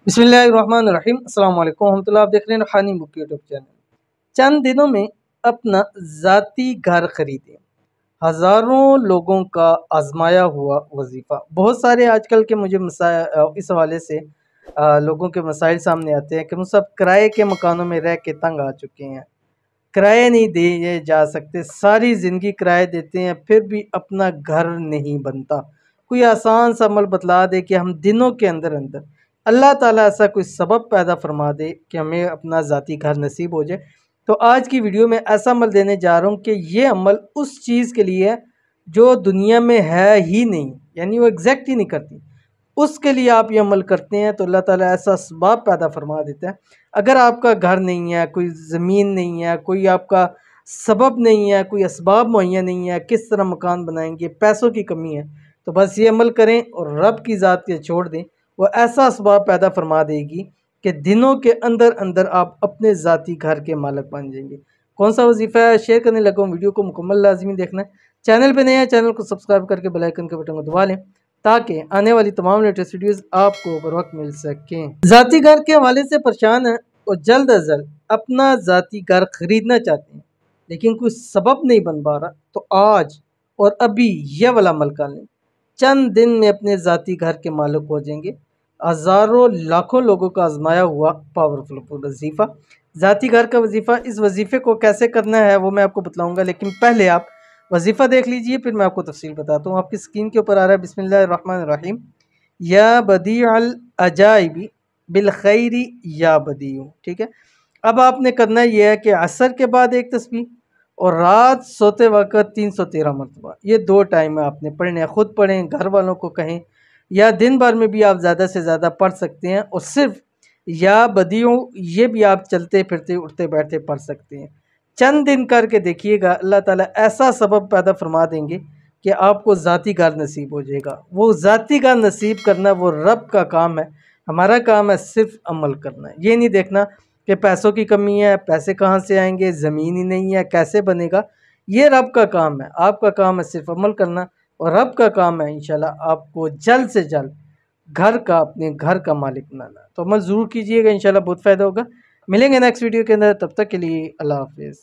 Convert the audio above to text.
बिस्मिल्लाहिर्रहमानिर्रहीम। अस्सलाम वालेकुम रहमतुल्लाह। आप देख रहे हैं रूहानी बुक यूट्यूब चैनल। चंद दिनों में अपना ज़ाती घर खरीदें, हज़ारों लोगों का आजमाया हुआ वजीफ़ा। बहुत सारे आजकल के मुझे इस हवाले से लोगों के मसाइल सामने आते हैं कि वो सब किराए के मकानों में रह के तंग आ चुके हैं, किराए नहीं दिए जा सकते, सारी ज़िंदगी किराए देते हैं फिर भी अपना घर नहीं बनता। कोई आसान सा अमल बतला दे कि हम दिनों के अंदर अंदर अल्लाह ताला ऐसा कोई सबब पैदा फरमा दे कि हमें अपना ज़ाती घर नसीब हो जाए। तो आज की वीडियो में ऐसा अमल देने जा रहा हूँ कि ये अमल उस चीज़ के लिए है जो दुनिया में है ही नहीं, यानी वो एग्जैक्ट ही नहीं करती। उसके लिए आप ये अमल करते हैं तो अल्लाह ताला ऐसा असबाब पैदा फरमा देता है। अगर आपका घर नहीं है, कोई ज़मीन नहीं है, कोई आपका सबब नहीं है, कोई असबाब मुहैया नहीं है, किस तरह मकान बनाएंगे, पैसों की कमी है, तो बस ये अमल करें और रब की ज़ात के छोड़ दें। वो ऐसा असबाब पैदा फरमा देगी कि दिनों के अंदर अंदर आप अपने ज़ाती घर के मालिक बन जाएंगे। कौन सा वजीफ़ा है शेयर करने लगा हूँ, वीडियो को मुकम्मल लाजमी देखना है। चैनल पे नए हैं, चैनल को सब्सक्राइब करके बेल आइकन के बटन को दबा लें ताकि आने वाली तमाम लेटेस्ट वीडियोस आपको बर वक्त मिल सकें। ज़ाती घर के हवाले से परेशान हैं और जल्द अज जल्द अपना ज़ाती घर खरीदना चाहते हैं लेकिन कोई सबब नहीं बन पा रहा, तो आज और अभी यह वाला अमल कर लें। चंद दिन में अपने ज़ाती घर के मालिक हो जाएंगे। हज़ारों लाखों लोगों का आजमाया हुआ पावरफुल वजीफ़ा, ज़ाती घर का वजीफ़ा। इस वजीफ़े को कैसे करना है वो मैं आपको बतलाऊँगा, लेकिन पहले आप वजीफ़ा देख लीजिए फिर मैं आपको तफसील बताता हूँ। आपकी स्क्रीन के ऊपर आ रहा है बिस्मिल्लाहिर्रहमानिर्रहीम, या बदीअल अजाइबी बिल खैरी या बदीउ। ठीक है, अब आपने करना यह है कि असर के बाद एक तस्बीह और रात सोते वक्त 313 मरतबा, ये दो टाइम में आपने पढ़ने हैं। ख़ुद पढ़ें, घर वालों को कहें, या दिन भर में भी आप ज़्यादा से ज़्यादा पढ़ सकते हैं। और सिर्फ या बदियों ये भी आप चलते फिरते उठते बैठते पढ़ सकते हैं। चंद दिन करके देखिएगा, अल्लाह ताला ऐसा सबब पैदा फरमा देंगे कि आपको ज़ाती घर नसीब हो जाएगा। वो ज़ाती घर नसीब करना वो रब का काम है, हमारा काम है सिर्फ अमल करना है। ये नहीं देखना कि पैसों की कमी है, पैसे कहाँ से आएंगे, ज़मीन ही नहीं है, कैसे बनेगा। ये रब का काम है, आपका काम है सिर्फ अमल करना, और रब का काम है इंशाल्लाह आपको जल्द से जल्द घर का, अपने घर का मालिक बनाना। तो अमल ज़रूर कीजिएगा, इंशाल्लाह बहुत फ़ायदा होगा। मिलेंगे नेक्स्ट वीडियो के अंदर, तब तक के लिए अल्लाह हाफिज़।